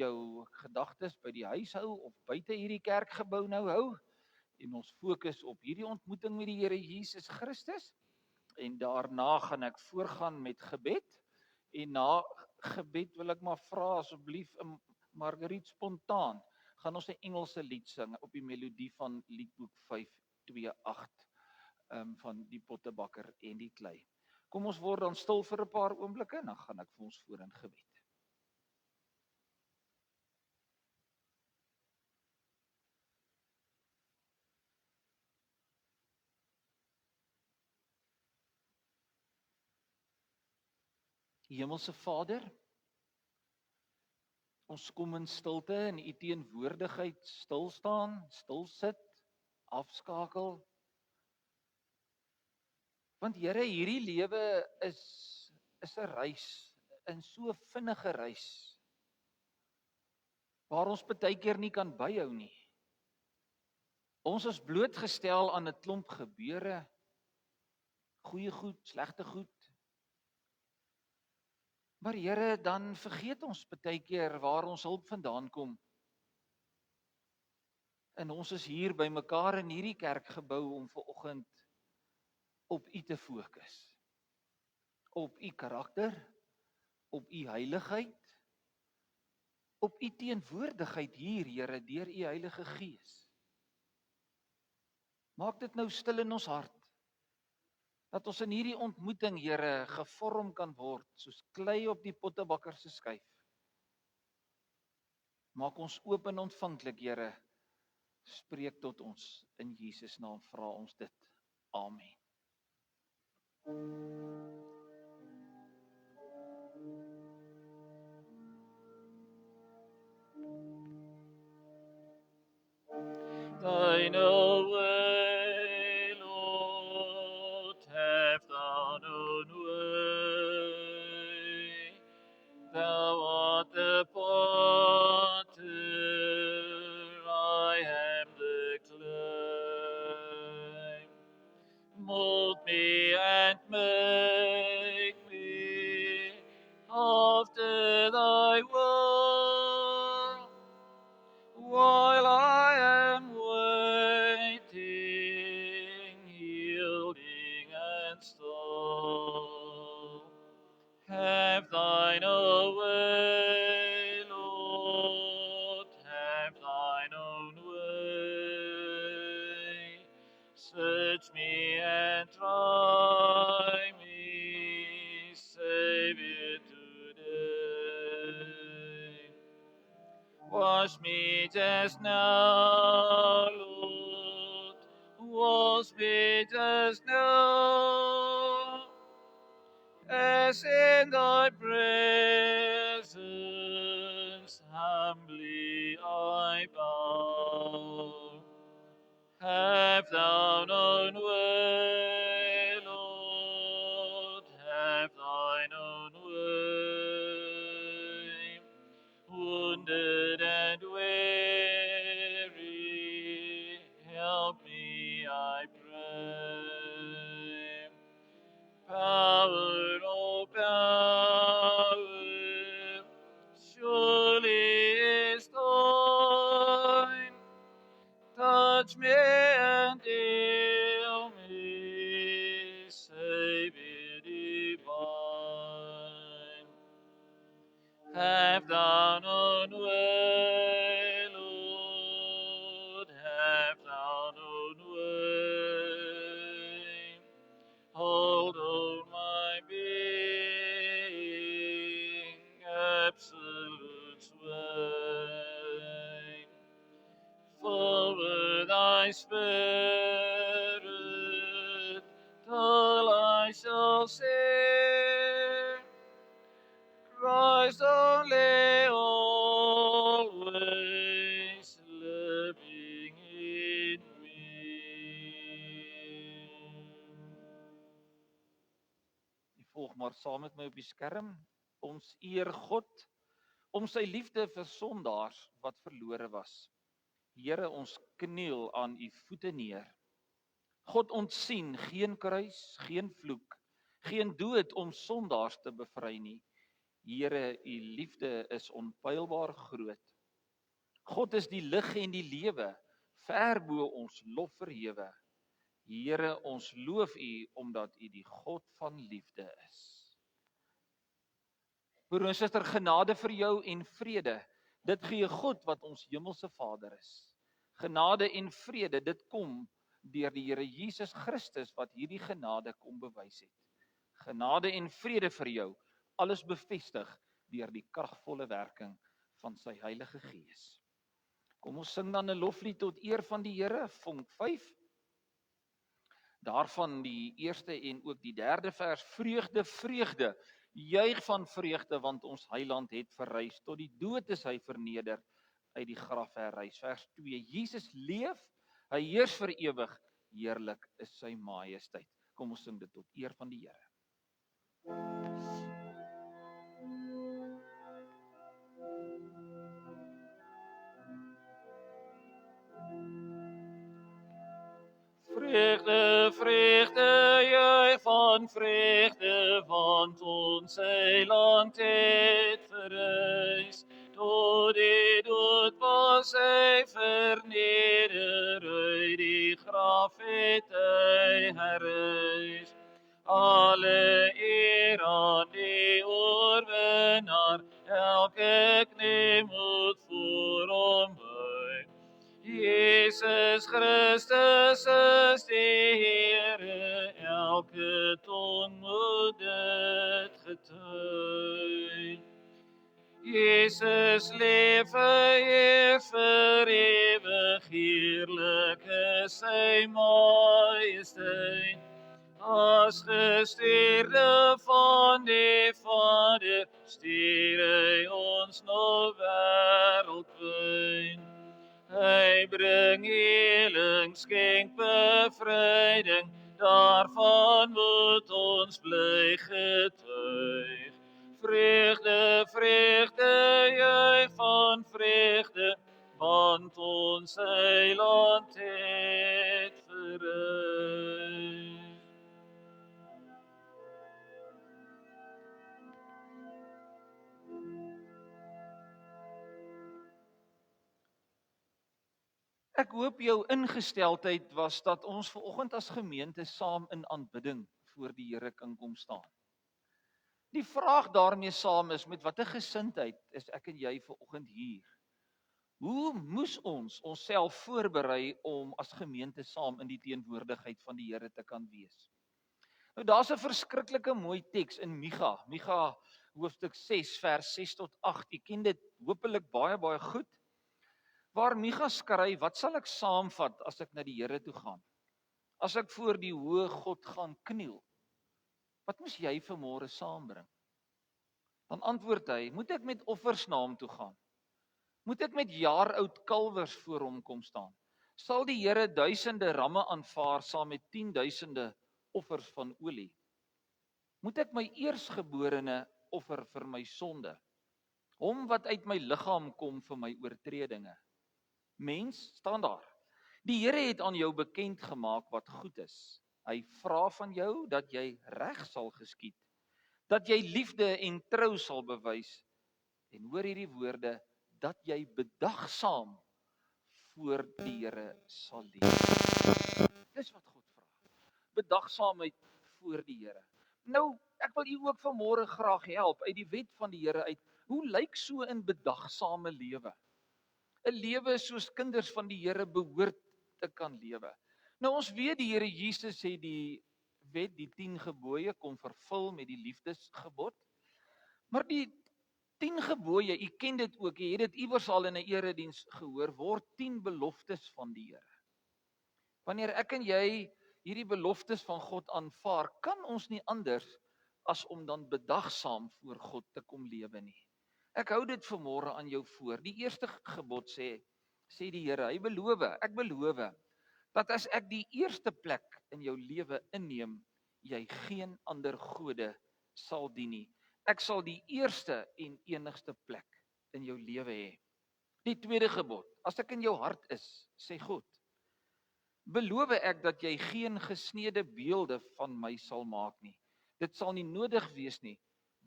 jou gedagtes by die huis hou of buite hierdie kerkgebou nou hou en ons fokus op hierdie ontmoeting met die Here Jesus Christus en daarna gaan ek voorgaan met gebed en na gebed wil ek maar vra asseblief Marguerite spontaan gaan ons 'n Engelse lied sing op die melodie van Liedboek 528 van die Pottebakker en die Klei. Kom ons word dan stil vir 'n paar oomblikke en dan gaan ek vir ons voor in gebed. Hemelse Vader, ons kom in stilte in U teenwoordigheid stil staan, stil sit, afskakel. Want Here, hierdie lewe is 'n reis, 'n so vinnige reis, waar ons baie keer nie kan byhou nie. Ons is blootgestel aan 'n klomp gebeure, goeie goed, slegte goed. Maar Here, dan vergeet ons baie keer waar ons hulp vandaan kom. En ons is hier by mekaar in hierdie kerkgebou om vanoggend op U te fokus. Op U karakter, op U heiligheid, op U teenwoordigheid hier, Here, deur U Heilige Gees. Maak dit nou stil in ons hart, dat ons in hierdie ontmoeting, Here, gevorm kan word, soos klei op die pottebakker se skyf. Maak ons oop en ontvanklik, Here, spreek tot ons, in Jesus naam vra ons dit. Amen. Thine way, Lord, have thine own way. Thou art the potter, I am the clay. Mold me and make me after thy will, while I am waiting, yielding and still. Have thine own way, Lord, have thine own way. Search me and try me, Savior, today. Wash me just now, Lord, wash me just now, as in thy presence humbly I bow. Have thine own way, Lord, have thine own way. Wounded and weary, help me, I pray. Power, oh power, surely is thine. Touch me and heal me, Savior divine. Have thine own way, Lord, have thine own way. Hold all my being, absolute sway. Forward thy spirit, till I shall see Christ only, always living in me. Die volg maar saam met my op die skerm. Ons eer God om sy liefde vir sondaars wat verlore was. Here, ons kniel aan u voete neer. God ontsien geen kruis, geen vloek, geen dood om sondaars te bevry nie. Here, u liefde is onpylbaar groot. God is die lig en die lewe, ver bo ons lof verhewe. Here, ons loof u omdat u die God van liefde is. Broer en suster, genade vir jou en vrede. Dit gee God wat ons hemelse Vader is. Genade en vrede, dit kom deur die Here Jesus Christus wat hierdie genade kom bewys het. Genade en vrede vir jou, alles bevestig deur die kragvolle werking van sy Heilige Gees. Kom ons sing dan 'n loflied tot eer van die Here, vonk 5. Daarvan die eerste en ook die derde vers, vreugde, vreugde, juig van vreugde, want ons Heiland het verrys, tot die dood is hy verneder, uit die graf herrys. Vers 2, Jesus leef, hy heers vir ewig, heerlik is sy majesteit. Kom ons sing dit tot eer van die Here. Vreugde, vreugde, juich van vreugde, want ons Heiland het verrys, tot die dood was hy verneder, uit die graf het hy herrys. Alle eer aan die oorwinnaar, elke knie moet voor hom buig. Jesus Christus is die Here, elke tong moet dit getuig. Jesus leef, hy heers vir ewig, heerlik is sy majesteit. As gestuurde van die Vader, stuur hy ons na wêreldwyd. Hy bring heling, skenk bevryding, daarvan moet ons bly getuig. Vreugde, vreugde, juich van vreugde, want ons Heiland het verrys. Ek hoop jou ingesteldheid was dat ons vanoggend as gemeente saam in aanbidding voor die Here kan kom staan. Die vraag daarmee saam is, met watter gesindheid is ek en jy vanoggend hier? Hoe moes ons onsself voorberei om as gemeente saam in die teenwoordigheid van die Here te kan wees? Nou daar's 'n verskriklike mooi teks in Micha hoofstuk 6 vers 6 tot 8. Jy ken dit hopelik baie goed. Waar Micha skryf, wat sal ek saamvat as ek na die Here toe gaan? As ek voor die hoë God gaan kniel, wat moes jy vanmôre saambring? Dan antwoord hy, moet ek met offers na hom toe gaan? Moet ek met jaaroud kalwers voor hom kom staan? Sal die Here duisende ramme aanvaar saam met 10.000 offers van olie? Moet ek my eersgeborene offer vir my sonde? Hom wat uit my liggaam kom vir my oortredinge? Mens, staan daar. Die Here het aan jou bekend gemaak wat goed is. Hy vra van jou dat jy reg sal geskied, dat jy liefde en trou sal bewys, en hoor hierdie woorde, dat jy bedagsaam voor die Here sal leef. Dis wat God vra. Bedagsaamheid voor die Here. Nou, ek wil u ook vanmôre graag help uit die wet van die Here uit. Hoe lyk so 'n bedagsame lewe? 'n Lewe soos kinders van die Here behoort te kan lewe. Nou ons weet die Here Jesus het die wet, die 10 gebooie kom vervul met die liefdesgebod. Maar die 10 gebooie, u ken dit ook, u het dit iewers al in 'n erediens gehoor, word 10 beloftes van die Here. Wanneer ek en jy hierdie beloftes van God aanvaar, kan ons nie anders as om dan bedagsaam voor God te kom lewe nie. Ek hou dit vanmôre aan jou voor. Die eerste gebod sê die Here, hy beloof, ek beloof, dat as ek die eerste plek in jou lewe inneem, jy geen ander gode sal dien nie. Ek sal die eerste en enigste plek in jou lewe hê. Die tweede gebod, as ek in jou hart is, sê God, beloof ek dat jy geen gesneede beelde van my sal maak nie. Dit sal nie nodig wees nie,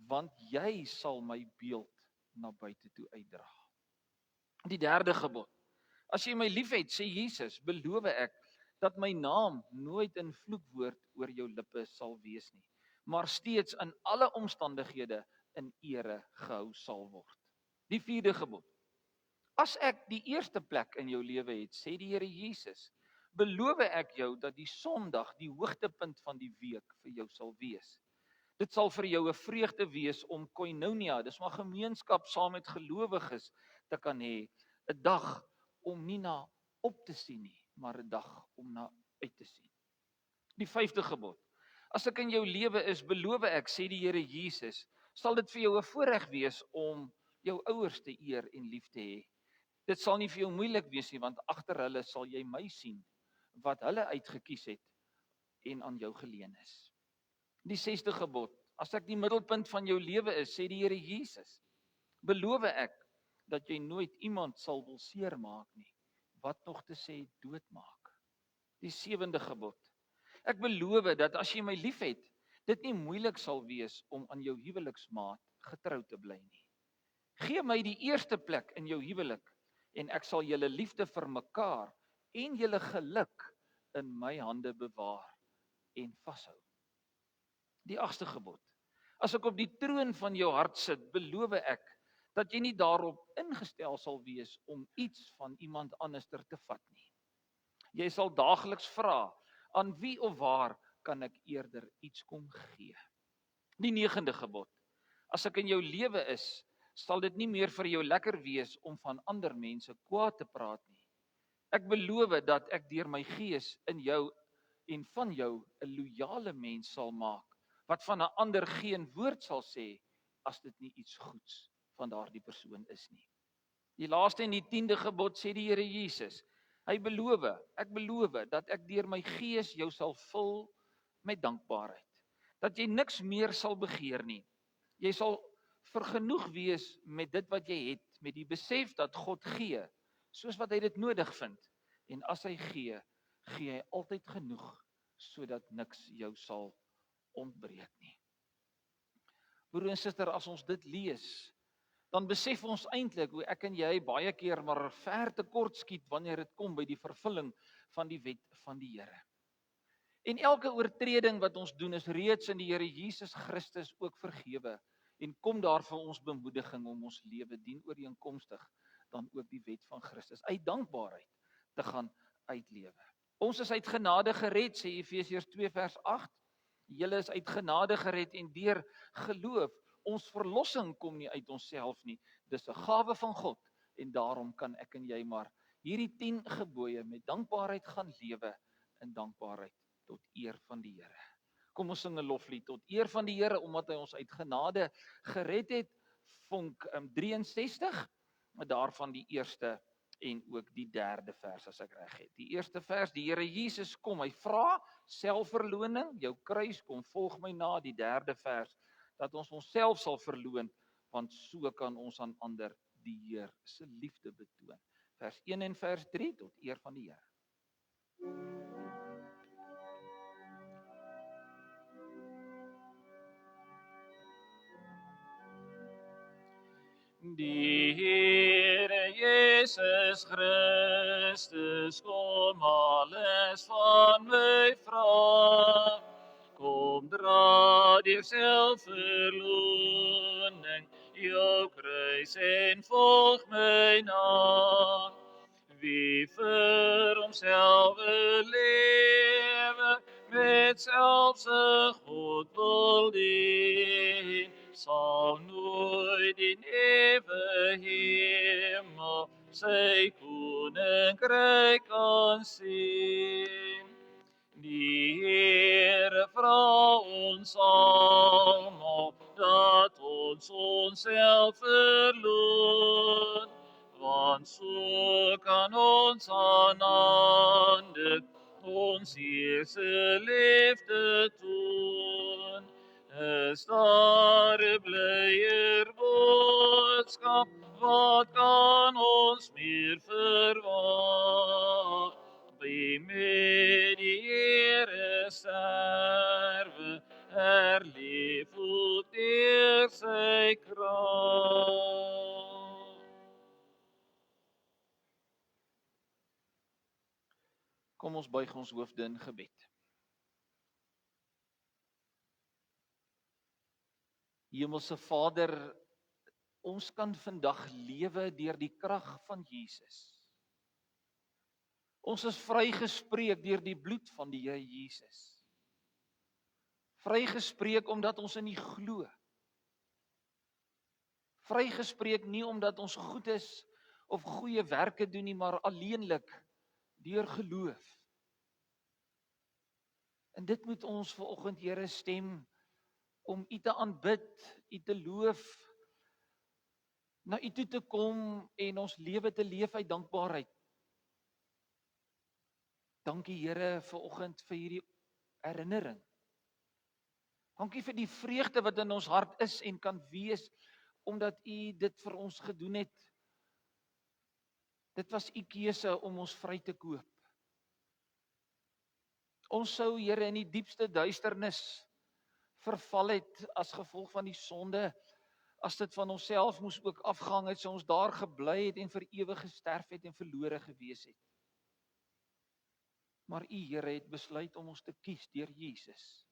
want jy sal my beeld na buite toe uitdra. Die derde gebod. As jy my liefhet, sê Jesus, beloof ek dat my naam nooit in vloekwoord oor jou lippe sal wees nie, maar steeds in alle omstandighede in ere gehou sal word. Die vierde gebod. As ek die eerste plek in jou lewe het, sê die Here Jesus, beloof ek jou dat die Sondag die hoogtepunt van die week vir jou sal wees. Dit sal vir jou 'n vreugde wees om koinonia, dis maar gemeenskap saam met gelowiges te kan hê, 'n dag om nie na op te sien nie, maar 'n dag om na uit te sien. Die vyfde gebod. As ek in jou lewe is, beloof ek, sê die Here Jesus, sal dit vir jou 'n voorreg wees om jou ouers te eer en lief te hê. Dit sal nie vir jou moeilik wees nie, want agter hulle sal jy my sien, wat hulle uitgekies het en aan jou geleen is. Die sesde gebod. As ek die middelpunt van jou lewe is, sê die Here Jesus, beloof ek dat jy nooit iemand sal wil seermaak nie, wat nog te sê doodmaak. Die sewende gebod. Ek beloof dat as jy my liefhet, dit nie moeilik sal wees om aan jou huweliksmaat getrou te bly nie. Gee my die eerste plek in jou huwelik en ek sal julle liefde vir mekaar en julle geluk in my hande bewaar en vashou. Die agste gebod. As ek op die troon van jou hart sit, beloof ek dat jy nie daarop ingestel sal wees om iets van iemand anderster te vat nie. Jy sal daagliks vra, aan wie of waar kan ek eerder iets kom gee? Die negende gebod. As ek in jou lewe is, sal dit nie meer vir jou lekker wees om van ander mense kwaad te praat nie. Ek beloof dat ek deur my gees in jou en van jou 'n loyale mens sal maak, wat van 'n ander geen woord sal sê, as dit nie iets goeds van daardie persoon is nie. Die laaste en die 10de gebod sê die Here Jesus, hy beloof, ek beloof dat ek deur my gees jou sal vul met dankbaarheid, dat jy niks meer sal begeer nie. Jy sal vergenoeg wees met dit wat jy het, met die besef dat God gee, soos wat hy dit nodig vind, en as hy gee, gee hy altyd genoeg, sodat niks jou sal ontbreek nie. Broer en suster, as ons dit lees, dan besef ons eintlik hoe ek en jy baie keer maar ver te kort skiet wanneer dit kom by die vervulling van die wet van die Here. En elke oortreding wat ons doen is reeds in die Here Jesus Christus ook vergewe en kom daar vir ons bemoediging om ons lewe dienooreenkomstig dan ook die wet van Christus uit dankbaarheid te gaan uitlewe. Ons is uit genade gered, sê Efesiërs 2 vers 8. Julle is uit genade gered en deur geloof. Ons verlossing kom nie uit onsself nie. Dis 'n gawe van God en daarom kan ek en jy maar hierdie 10 gebooie met dankbaarheid gaan lewe in dankbaarheid tot eer van die Here. Kom ons sing 'n loflied tot eer van die Here omdat hy ons uit genade gered het. Vonk 63, daarvan die eerste en ook die derde vers as ek reg het. Die eerste vers, die Here Jesus kom, hy vra selfverloning, jou kruis kom volg my na. Die derde vers, dat ons onsself sal verloon, want so kan ons aan ander die Heer se liefde betoon. Vers 1 en vers 3 tot eer van die Here. Die Here Jesus Christus kom alles van my vra. Kom dra deur selfverloning jou kruis en volg my na. Wie vir homself lewe met selfsug God wil dien, sal nooit die ewe hemel sy koninkryk kan sien. Die Here vra ons almal dat ons onsself verloon, want so kan ons aan ander ons eerste liefde toon. Is daar 'n blyer boodskap, wat kan ons meer verwag? Wie met die Here sterwe, herleef ook die deur sy krag. Kom ons buig ons hoofde in gebed. Hemelse Vader, ons kan vandag lewe deur die krag van Jesus. Ons is vrygespreek deur die bloed van die Here Jesus. Vrygespreek omdat ons in U glo. Vrygespreek nie omdat ons goed is of goeie werke doen nie, maar alleenlik deur geloof. En dit moet ons vanoggend, Here, stem om U te aanbid, U te loof, na U toe te kom en ons lewe te leef uit dankbaarheid. Dankie, Here, vanoggend vir hierdie herinnering. Dankie vir die vreugde wat in ons hart is en kan wees, omdat U dit vir ons gedoen het. Dit was U keuse om ons vry te koop. Ons sou, Here, in die diepste duisternis verval het as gevolg van die sonde. As dit van onsself moes ook afgehang het, sou ons daar gebly het en vir ewig gesterf het en verlore gewees het. Maar U, Here, het besluit om ons te kies deur Jesus.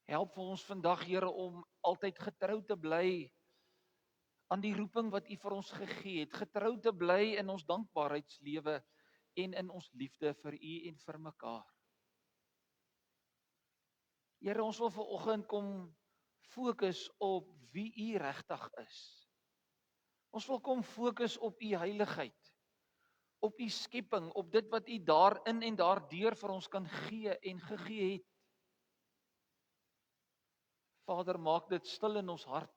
Help vir ons vandag, Here, om altyd getrou te bly aan die roeping wat U vir ons gegee het, getrou te bly in ons dankbaarheidslewe en in ons liefde vir U en vir mekaar. Here, ons wil vanoggend kom fokus op wie U regtig is. Ons wil kom fokus op U heiligheid, op U skepping, op dit wat U daarin en daardeur vir ons kan gee en gegee het. Vader, maak dit stil in ons hart,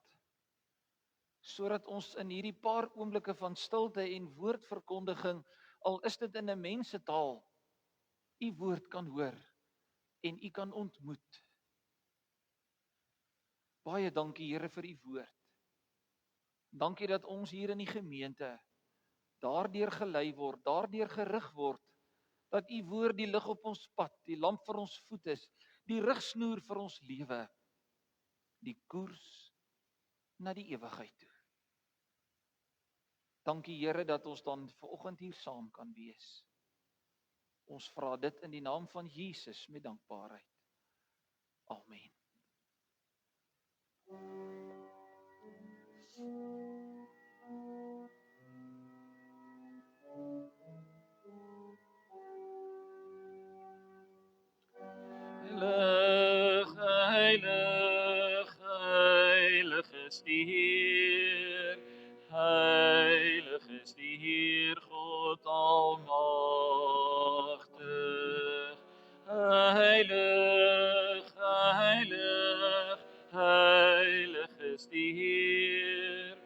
sodat ons in hierdie paar oomblikke van stilte en woordverkondiging, al is dit in 'n mensetaal, U woord kan hoor en U kan ontmoet. Baie dankie, Here, vir U woord. Dankie dat ons hier in die gemeente daardeur gelei word, daardeur gerig word, dat U woord die lig op ons pad, die lamp vir ons voet is, die rigsnoer vir ons lewe, die koers na die ewigheid toe. Dankie, Here, dat ons dan vanoggend hier saam kan wees. Ons vra dit in die naam van Jesus met dankbaarheid. Amen. Heilig, heilig, heilig is die Heer. Heilig is die Heer God almagtig. Heilig, heilig, heilig is die Heer.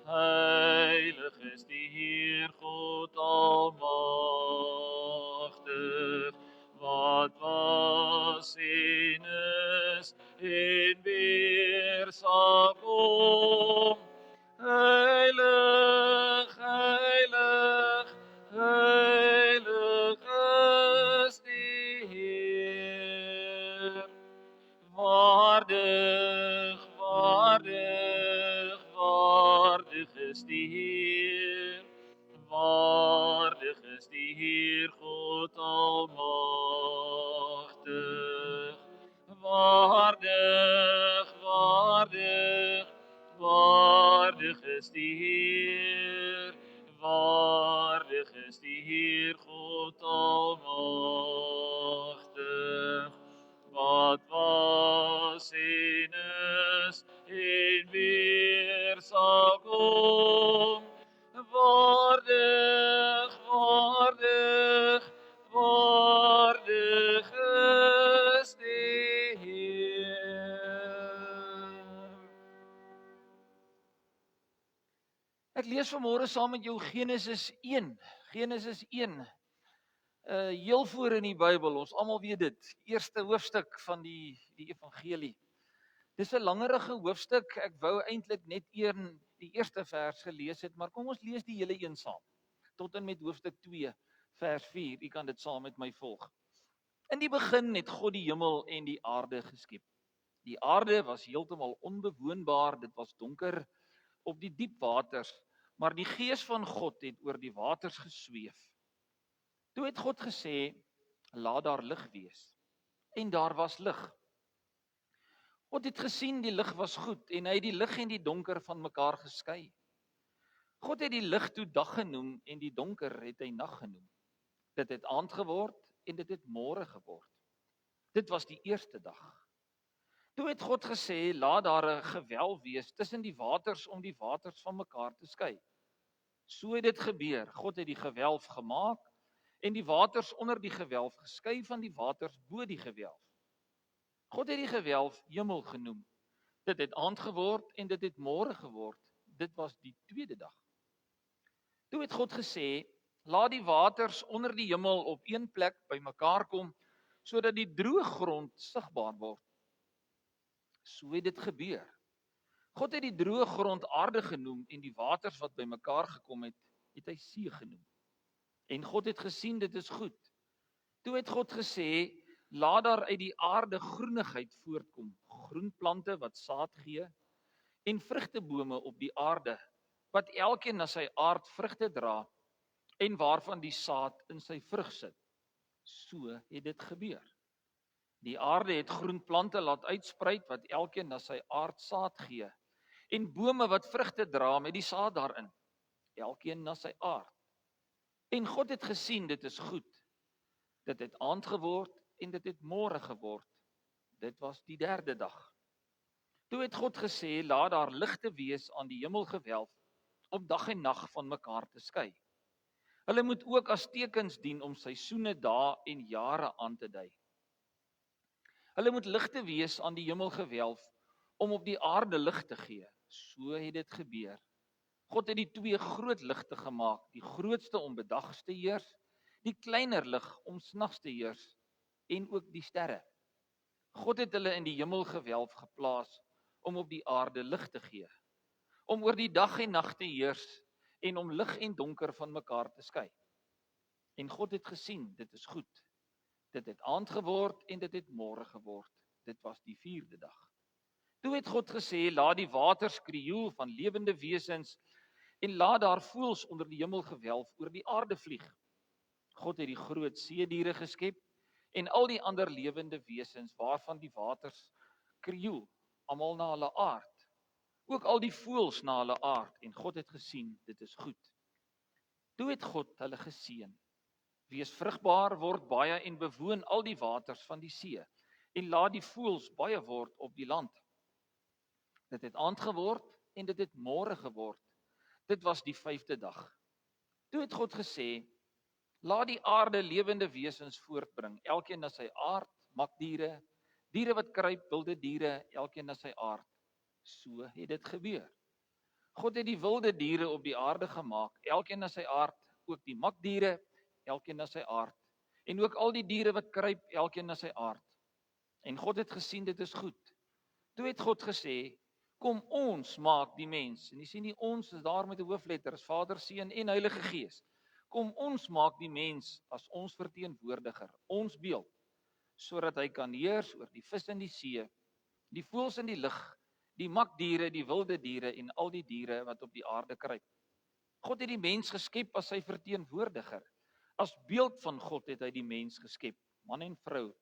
Heilig is die Heer God almagtig. Wat was en is en weer sal kom. Heilig, heilig, heilig is die Heer. Waardig, waardig, waardig is die Heer. Waardig is die Heer God almagtig. Waardig, waardig, waardig is die Heer. Waardig is die Heer God almagtig. Wat was en is en weer sal kom. Waardig, waardig, waardig is die Heer. Ek lees vanmôre saam met jou Genesis 1. Genesis 1. Heel voor in die Bybel, ons almal weet dit. Eerste hoofstuk van die evangelie. Dis 'n langerige hoofstuk. Ek wou eintlik net die eerste vers gelees het, maar kom ons lees die hele een saam. Tot en met hoofstuk 2, vers 4. U kan dit saam met my volg. In die begin het God die hemel en die aarde geskep. Die aarde was heeltemal onbewoonbaar, dit was donker op die diep waters, maar die Gees van God het oor die waters gesweef. Toe het God gesê, laat daar lig wees. En daar was lig. God het gesien die lig was goed en hy het die lig en die donker van mekaar geskei. God het die lig toe dag genoem en die donker het hy nag genoem. Dit het aand geword en dit het môre geword. Dit was die eerste dag. Toe het God gesê, laat daar 'n gewelf wees tussen die waters om die waters van mekaar te skei. So het dit gebeur. God het die gewelf gemaak en die waters onder die gewelf geskei van die waters bo die gewelf. God het die gewelf hemel genoem. Dit het aand geword en dit het môre geword. Dit was die tweede dag. Toe het God gesê, laat die waters onder die hemel op een plek bymekaar kom, sodat die droë grond sigbaar word. So het dit gebeur. God het die droë grond aarde genoem en die waters wat bymekaar gekom het hy see genoem. En God het gesien dit is goed. Toe het God gesê, laat daar uit die aarde groenigheid voortkom, groenplante wat saad gee en vrugtebome op die aarde, wat elkeen na sy aard vrugte dra en waarvan die saad in sy vrug sit. So het dit gebeur. Die aarde het groenplante laat uitspruit wat elkeen na sy aard saad gee en bome wat vrugte dra met die saad daarin, elkeen na sy aard. En God het gesien dit is goed. Dit het aand geword en dit het môre geword. Dit was die derde dag. Toe het God gesê, laat daar ligte wees aan die hemelgewelf om dag en nag van mekaar te skei. Hulle moet ook as tekens dien om seisoene, dae en jare aan te dui. Hulle moet ligte wees aan die hemelgewelf om op die aarde lig te gee. So het dit gebeur. God het die twee groot ligte gemaak, die grootste om bedags te heers, die kleiner lig om snags te heers en ook die sterre. God het hulle in die hemelgewelf geplaas om op die aarde lig te gee, om oor die dag en nag te heers en om lig en donker van mekaar te skei. En God het gesien, dit is goed. Dit het aand geword en dit het môre geword. Dit was die vierde dag. Toe het God gesê, laat die waters krioel van lewende wesens en laat daar voëls onder die hemelgewelf oor die aarde vlieg. God het die groot seediere geskep en al die ander lewende wesens waarvan die waters krioel, almal na hulle aard. Ook al die voëls na hulle aard en God het gesien, dit is goed. Toe het God hulle geseën. Wees vrugbaar, word baie en bewoon al die waters van die see en laat die voëls baie word op die land. Dit het aand geword en dit het môre geword. Dit was die vyfde dag. Toe het God gesê, laat die aarde lewende wesens voortbring, elkeen na sy aard, makdiere, diere wat kruip, wilde diere, elkeen na sy aard. So het dit gebeur. God het die wilde diere op die aarde gemaak, elkeen na sy aard, ook die makdiere, elkeen na sy aard, en ook al die diere wat kruip, elkeen na sy aard. En God het gesien dit is goed. Toe het God gesê, kom ons maak die mens, en jy sien die ons is daar met 'n hoofletter, is Vader, Seun en Heilige Gees. Kom ons maak die mens as ons verteenwoordiger, ons beeld, sodat hy kan heers oor die vis in die see, die voëls in die lug, die makdiere, die wilde diere en al die diere wat op die aarde kruip. God het die mens geskep as sy verteenwoordiger. As beeld van God het hy die mens geskep, man en vrou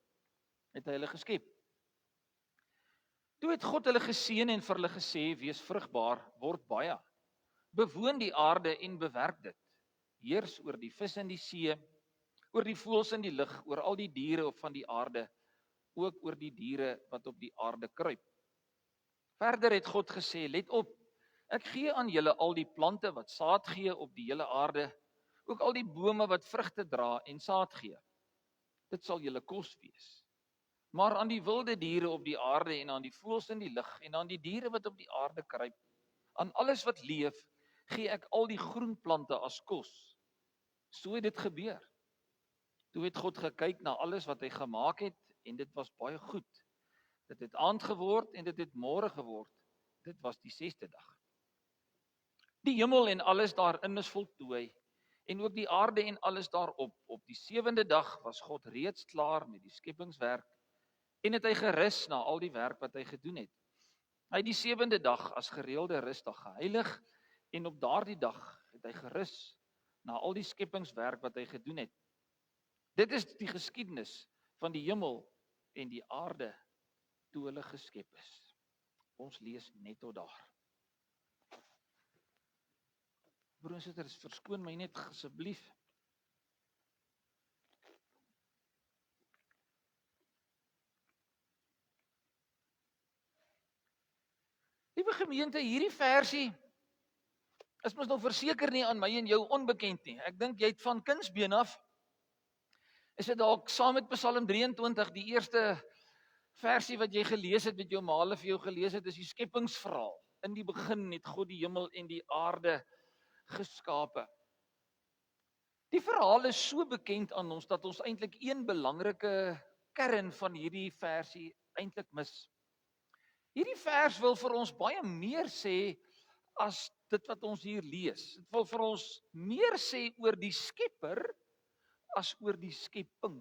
het hy hulle geskep. Toe het God hulle geseën en vir hulle gesê, wees vrugbaar, word baie, bewoon die aarde en bewerk dit. Heers oor die vis in die see, oor die voëls in die lug, oor al die diere van die aarde, ook oor die diere wat op die aarde kruip. Verder het God gesê, let op, ek gee aan julle al die plante wat saad gee op die hele aarde, ook al die bome wat vrugte dra en saad gee. Dit sal julle kos wees. Maar aan die wilde diere op die aarde en aan die voëls in die lug en aan die diere wat op die aarde kruip, aan alles wat leef, gee ek al die groenplante as kos. So het dit gebeur. Toe het God gekyk na alles wat hy gemaak het en dit was baie goed. Dit het aand geword en dit het môre geword. Dit was die 6de dag. Die hemel en alles daarin is voltooi en ook die aarde en alles daarop. Op die 7de dag was God reeds klaar met die skepingswerk en het hy gerus na al die werk wat hy gedoen het. Hy het die 7de dag as gereelde rusdag geheilig en op daardie dag het hy gerus na al die skepingswerk wat hy gedoen het. Dit is die geskiedenis van die hemel en die aarde toe hulle geskep is. Ons lees net tot daar. Broer en susters, verskoon my net asseblief. Liewe gemeente, hierdie versie is mos nog verseker nie aan my en jou onbekend nie. Ek dink jy het van kindsbeen af, is dit dalk saam met Psalm 23, die eerste versie wat jy gelees het, wat jou ma vir jou gelees het, is die skepingsverhaal. In die begin het God die hemel en die aarde geskape. Die verhaal is so bekend aan ons, dat ons eintlik een belangrike kern van hierdie versie eintlik mis. Hierdie vers wil vir ons baie meer sê as dit wat ons hier lees. Dit wil vir ons meer sê oor die Skepper as oor die skepping.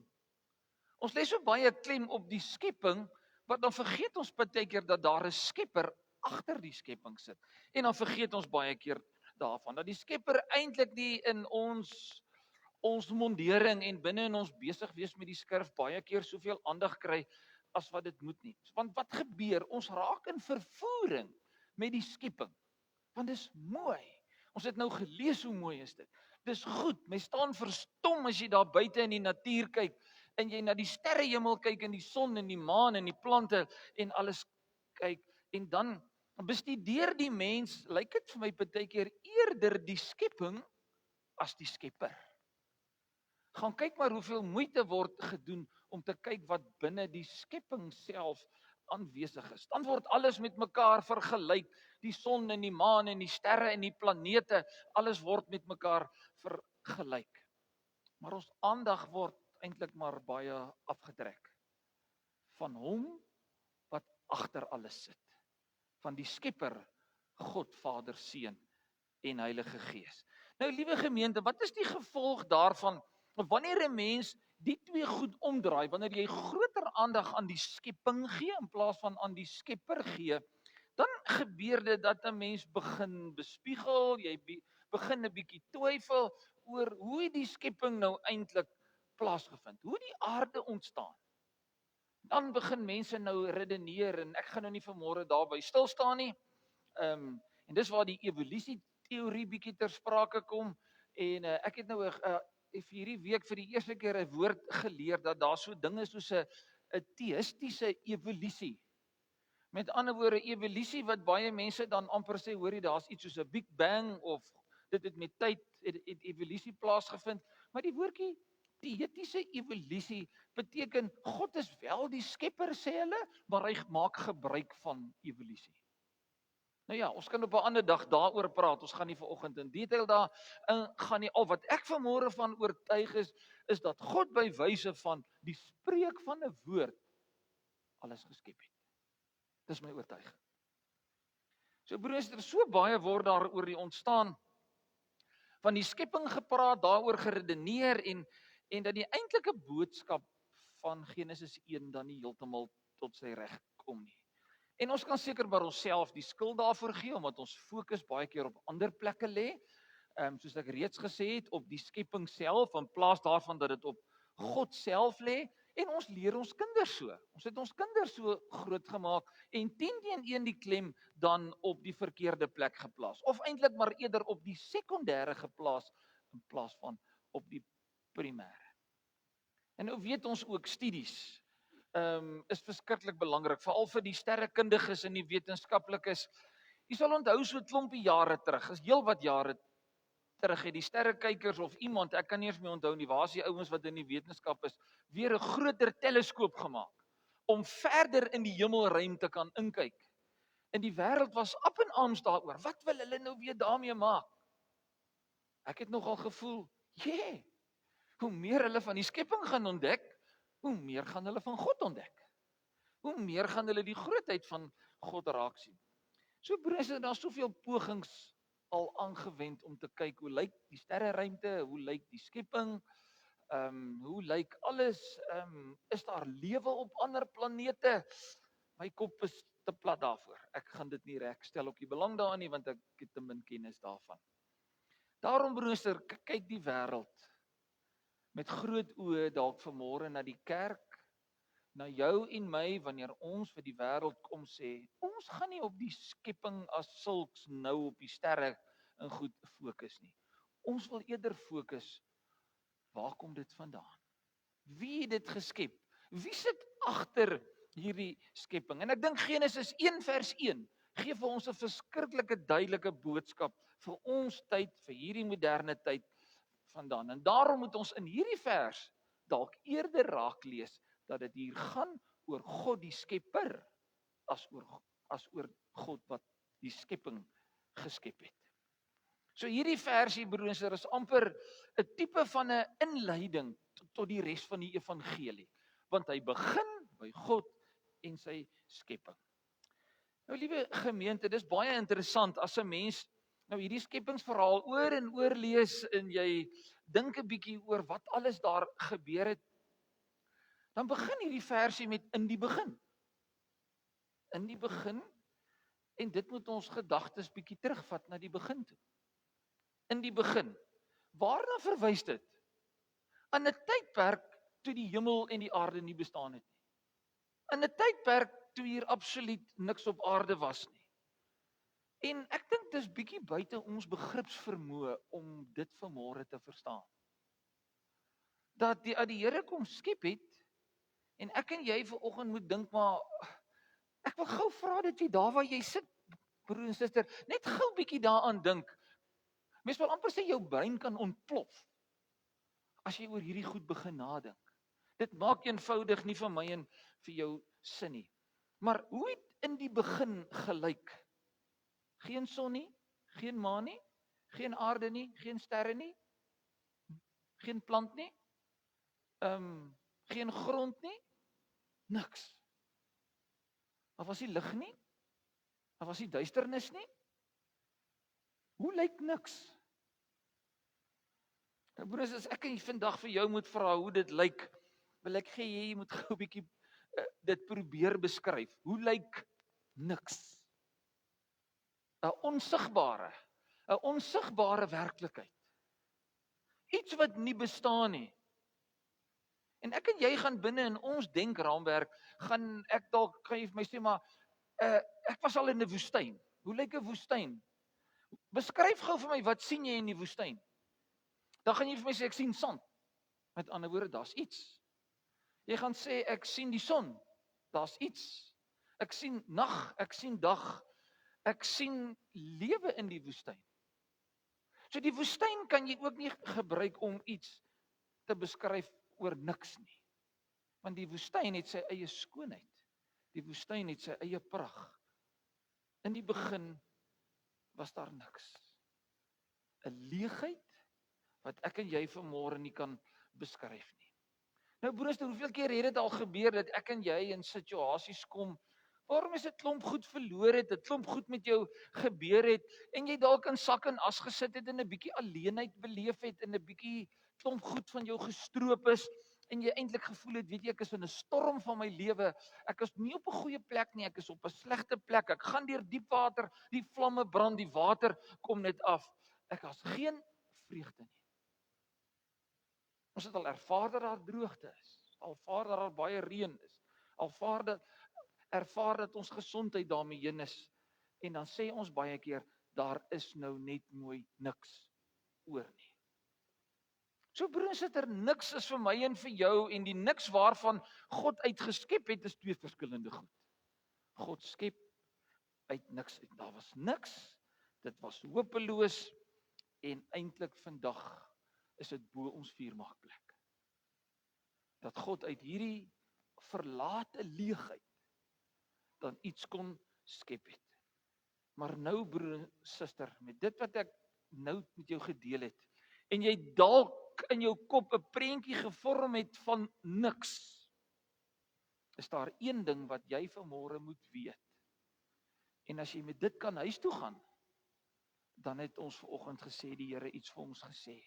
Ons lê so baie klem op die skepping, want dan vergeet ons baie keer dat daar 'n Skepper agter die skepping sit. En dan vergeet ons baie keer daarvan dat die Skepper eintlik nie in ons mondering en binne in ons besig wees met die skrif baie keer soveel aandag kry as wat dit moet nie. Want wat gebeur? Ons raak in vervoering met die skepping. Want dis mooi. Ons het nou gelees hoe mooi is dit. Dis goed. Mens staan verstom as jy daar buite in die natuur kyk en jy na die sterrehemel kyk en die son en die maan en die plante en alles kyk en dan bestudeer die mens, lyk dit vir my baie keer eerder die skepping as die Skepper. Gaan kyk maar hoeveel moeite word gedoen om te kyk wat binne die skepping self aanwesig is. Dan word alles met mekaar vergelyk, die son en die maan en die sterre en die planete, alles word met mekaar vergelyk. Maar ons aandag word eintlik maar baie afgetrek van hom wat agter alles sit. Van die Skepper, God Vader, Seun en Heilige Gees. Nou liewe gemeente, wat is die gevolg daarvan? Wanneer 'n mens die twee goed omdraai, wanneer jy groter aandag aan die skepping gee in plaas van aan die Skepper gee, dan gebeur dit dat 'n mens begin bespiegel, jy begin 'n bietjie twyfel oor hoe die skepping nou eintlik plaasgevind, hoe die aarde ontstaan. Dan begin mense nou redeneer en ek gaan nou nie vanmôre daarby stil staan nie. En dis waar die evolusie teorie bietjie ter sprake kom en ek het nou vir hierdie week vir die eerste keer 'n woord geleer dat daar so dinge soos 'n teïstiese evolusie. Met ander woorde, evolusie wat baie mense dan amper sê, hoorie, daar's iets soos 'n Big Bang of dit het met tyd het evolusie plaasgevind, maar die woordjie teïstiese evolusie beteken God is wel die Skepper, sê hulle, maar hy maak gebruik van evolusie. Nou ja, ons kan op 'n ander dag daaroor praat. Ons gaan nie vanoggend in detail daarin gaan nie. Al wat ek vanmôre van oortuig is dat God by wyse van die spreek van 'n woord alles geskep het. Dis my oortuiging. So broers, er so baie word daar oor die ontstaan van die skepping gepraat, daaroor geredeneer en dat die eintlike boodskap van Genesis 1 dan nie heeltemal tot sy reg kom nie. En ons kan seker maar onsself die skuld daarvoor gee, omdat ons fokus baie keer op ander plekke lê. Soos ek reeds gesê het, op die skepping self, in plaas daarvan dat dit op God self lê. En ons leer ons kinders so. Ons het ons kinders so groot gemaak en 10-1 die klem dan op die verkeerde plek geplaas. Of eintlik maar eerder op die sekondêre geplaas, in plaas van op die primêre. En nou weet ons ook studies is verskriklik belangrik, veral vir die sterrekundiges en die wetenskaplikes. Jy sal onthou so 'n klompie jare terug, is heelwat jare terug het die sterrekykers of iemand, ek kan nie eens meer onthou nie, waar is die ouens wat in die wetenskap is, weer 'n groter teleskoop gemaak om verder in die hemelruim te kan inkyk. En die wêreld was op en aams daaroor. Wat wil hulle nou weer daarmee maak? Ek het nogal gevoel, hoe meer hulle van die skepping gaan ontdek, hoe meer gaan hulle van God ontdek. Hoe meer gaan hulle die grootheid van God raak sien. So broers, daar soveel pogings al aangewend om te kyk hoe lyk die sterreruimte, hoe lyk die skepping. Hoe lyk alles? Is daar lewe op ander planete? My kop is te plat daarvoor. Ek gaan dit nie regstel ook nie belang daarin nie, want ek het te min kennis daarvan. Daarom broer, kyk die wêreld met groot oë dalk vanmôre na die kerk, na jou en my, wanneer ons vir die wêreld kom sê, ons gaan nie op die skepping as sulks nou op die sterre en goed fokus nie. Ons wil eerder fokus, waar kom dit vandaan? Wie het dit geskep? Wie sit agter hierdie skepping? En ek dink Genesis 1 vers 1 gee vir ons 'n verskriklike duidelike boodskap vir ons tyd, vir hierdie moderne tyd vandaan. En daarom moet ons in hierdie vers dalk eerder raak lees dat dit hier gaan oor God die skepper as oor God wat die skepping geskep het. So hierdie versie broers is amper 'n tipe van 'n inleiding tot die res van die evangelie, want hy begin by God en sy skepping. Nou liewe gemeente, dis baie interessant as 'n mens nou hierdie skepingsverhaal oor en oor lees en jy dink 'n bietjie oor wat alles daar gebeur het. Dan begin hierdie versie met in die begin. In die begin, en dit moet ons gedagtes bietjie terugvat na die begin toe. In die begin. Waarna verwys dit? Aan 'n tydperk toe die hemel en die aarde nie bestaan het nie. In 'n tydperk toe hier absoluut niks op aarde was nie. En ek dink dis bietjie buite ons begripsvermoë om dit vanmôre te verstaan. Dat die Here kom skep het en ek en jy vanoggend moet dink, maar ek wil gou vra dat jy daar waar jy sit, broer en suster, net gou bietjie daaraan dink. Mens wil amper sê jou brein kan ontplof as jy oor hierdie goed begin nadink. Dit maak eenvoudig nie vir my en vir jou sin nie. Maar hoe het in die begin gelyk? Geen son nie, geen maan nie, geen aarde nie, geen sterre nie, geen plant nie, geen grond nie, niks. Daar was nie lig nie, daar was nie duisternis nie. Hoe lyk niks? Nou broers, as ek vandag vir jou moet vra hoe dit lyk, wil ek gee jy moet gou 'n bietjie dit probeer beskryf. Hoe lyk niks? 'n onsigbare werklikheid. Iets wat nie bestaan nie. En ek en jy gaan binne in ons denkraamwerk, gaan ek dalk kan jy vir my sê, maar ek was al in 'n woestyn. Hoe lyk 'n woestyn? Beskryf gou vir my, wat sien jy in die woestyn? Dan gaan jy vir my sê ek sien sand. Met ander woorde, daar's iets. Jy gaan sê ek sien die son. Daar's iets. Ek sien nag, ek sien dag. Ek sien lewe in die woestyn. So die woestyn kan jy ook nie gebruik om iets te beskryf oor niks nie. Want die woestyn het sy eie skoonheid. Die woestyn het sy eie pragt. In die begin was daar niks. 'n Leegheid wat ek en jy vanmôre nie kan beskryf nie. Nou broers, hoeveel keer het dit al gebeur dat ek en jy in situasies kom waarom is 'n klomp goed verloor het, 'n klomp goed met jou gebeur het en jy dalk in sak en as gesit het en 'n bietjie alleenheid beleef het en 'n bietjie klomp goed van jou gestroop is en jy eintlik gevoel het, weet jy, ek is in 'n storm van my lewe. Ek is nie op 'n goeie plek nie, ek is op 'n slegte plek. Ek gaan deur diep water, die vlamme brand, die water kom net af. Ek het geen vreugde nie. Ons het al ervaar dat daar droogte is. Ervaar dat daar baie reën is. Ervaar dat ons gesondheid daarmee heen is. En dan sê ons baie keer, daar is nou net mooi niks oor nie. So broers, niks is vir my en vir jou, en die niks waarvan God uitgeskep het, is twee verskillende goed. God skep uit niks uit. Daar was niks, dit was hopeloos, en eintlik vandag is dit bo ons vuurmagplek. Dat God uit hierdie verlate leegheid dan iets kon skep het. Maar nou broer en suster, met dit wat ek nou met jou gedeel het, en jy dalk in jou kop 'n prentjie gevorm het van niks, is daar een ding wat jy vanmôre moet weet. En as jy met dit kan huis toe gaan, dan het ons vanoggend gesê, die Here iets vir ons gesê.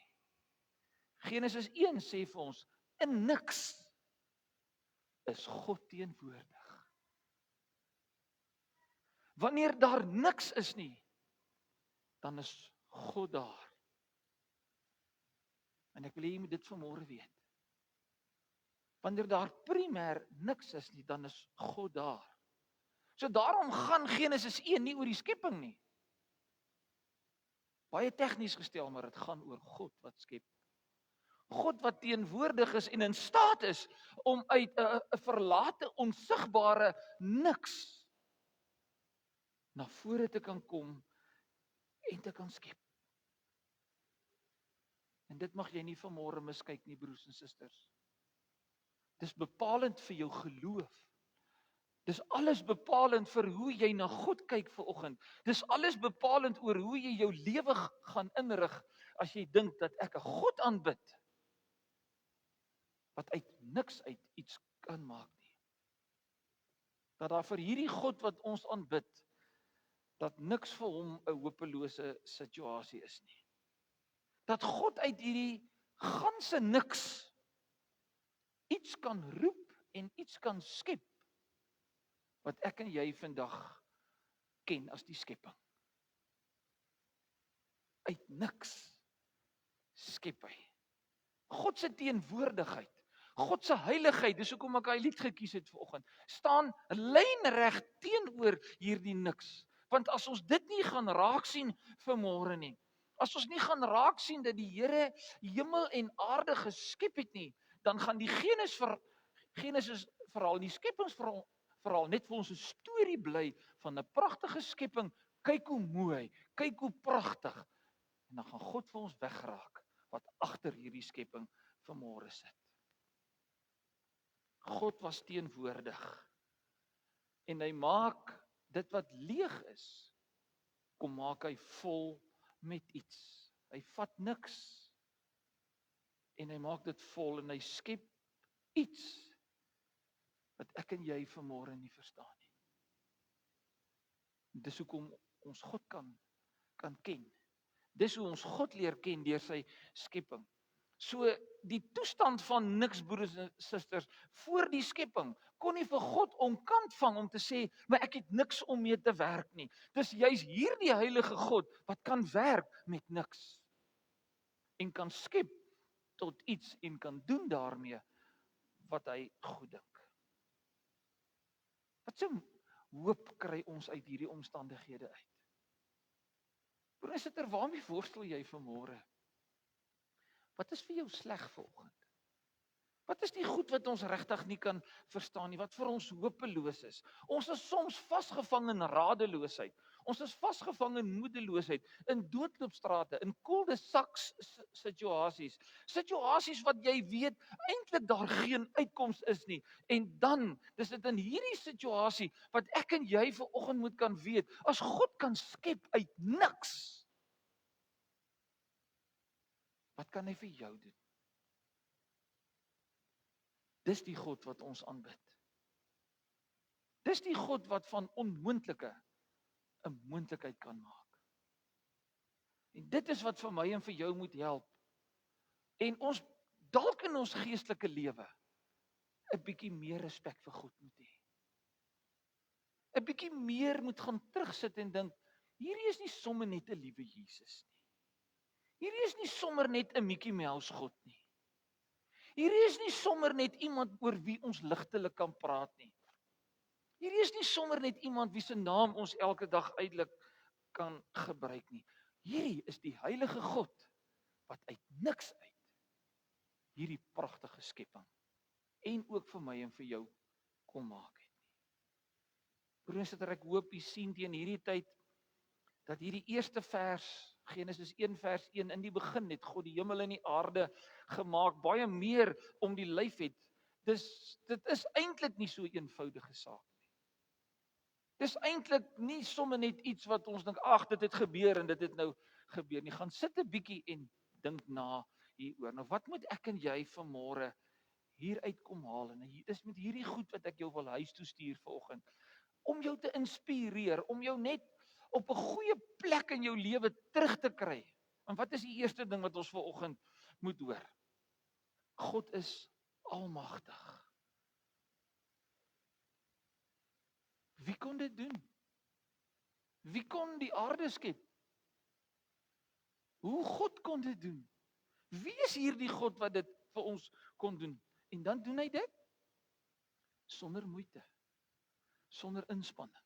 Genesis 1 sê vir ons, in niks is God teenwoordig. Wanneer daar niks is nie, dan is God daar. En ek wil hê jy moet dit vanmôre weet. Wanneer daar primêr niks is nie, dan is God daar. So daarom gaan Genesis 1 nie oor die skepping nie. Baie tegnies gestel, maar dit gaan oor God wat skep. God wat teenwoordig is en in staat is om uit 'n verlate, onsigbare niks na vore te kan kom en te kan skep. En dit mag jy nie vanmôre miskyk nie, broers en susters. Dis bepalend vir jou geloof. Dis alles bepalend vir hoe jy na God kyk vanoggend. Dis alles bepalend oor hoe jy jou lewe gaan inrig as jy dink dat ek 'n God aanbid wat uit niks uit iets kan maak nie. Dat daar vir hierdie God wat ons aanbid, dat niks vir hom 'n hopelose situasie is nie. Dat God uit hierdie ganse niks iets kan roep en iets kan skep wat ek en jy vandag ken as die skepping. Uit niks skep hy. God se teenwoordigheid, God se heiligheid, dis hoekom ek hy lied gekies het vanoggend, staan lynreg teenoor hierdie niks. Want as ons dit nie gaan raak sien vanmôre nie, as ons nie gaan raak sien dat die Here hemel en aarde geskep het nie, dan gaan die Genesis verhaal, die skepingsverhaal net vir ons 'n storie bly van 'n pragtige skepping. Kyk hoe mooi, kyk hoe pragtig. En dan gaan God vir ons wegraak wat agter hierdie skepping vanmôre sit. God was teenwoordig. En hy maak dit wat leeg is, kom maak hy vol met iets. Hy vat niks en hy maak dit vol en hy skep iets wat ek en jy vanmôre nie verstaan nie. Dis hoekom ons God kan ken. Dis hoe ons God leer ken deur sy skepping. So die toestand van niks, broers en susters, voor die skepping kon nie vir God onkant vang om te sê, maar ek het niks om mee te werk nie. Dis juis hierdie heilige God wat kan werk met niks en kan skep tot iets en kan doen daarmee wat hy goed dink. Wat so hoop kry ons uit hierdie omstandighede uit? Broer, sitter, waarmee worstel jy vanmôre? Wat is vir jou sleg vanoggend? Wat is die goed wat ons regtig nie kan verstaan nie, wat vir ons hopeloos is? Ons is soms vasgevang in radeloosheid. Ons is vasgevang in moedeloosheid, in doodloopstrate, in cul-de-sac situasies. Situasies wat jy weet eintlik daar geen uitkoms is nie. En dan, dis dit in hierdie situasie wat ek en jy vanoggend moet kan weet, as God kan skep uit niks, wat kan hy vir jou doen? Dis die God wat ons aanbid. Dis die God wat van onmoontlike 'n moontlikheid kan maak. En dit is wat vir my en vir jou moet help. En ons dalk in ons geestelike lewe 'n bietjie meer respek vir God moet hê. 'n Bietjie meer moet gaan terugsit en dink, hierdie is nie sommer net 'n liewe Jesus nie. Hierdie is nie sommer net 'n Mickey Mouse God nie. Hierdie is nie sommer net iemand oor wie ons ligtelik kan praat nie. Hierdie is nie sommer net iemand wie se naam ons elke dag uitelik kan gebruik nie. Hierdie is die heilige God wat uit niks uit hierdie pragtige skepping en ook vir my en vir jou kom maak het nie. Broers, ek hoop jy sien teen hierdie tyd dat hierdie eerste vers, Genesis 1 vers 1, in die begin het God die hemel en die aarde gemaak, baie meer om die lyf het. Dit is eintlik nie so 'n eenvoudige saak nie. Dis eintlik nie sommer net iets wat ons dink, ag, dit het gebeur en dit het nou gebeur nie. Gaan sit 'n bietjie en dink na hieroor. Nou wat moet ek en jy vanmôre hier uitkom haal? En dis met hierdie goed wat ek jou wil huis toe stuur vanoggend, om jou te inspireer, om jou net op 'n goeie plek in jou lewe terug te kry. En wat is die eerste ding wat ons vanoggend moet hoor? God is almagtig. Wie kon dit doen? Wie kon die aarde skep? Hoe God kon dit doen? Wie is hierdie God wat dit vir ons kon doen? En dan doen hy dit sonder moeite, sonder inspanning,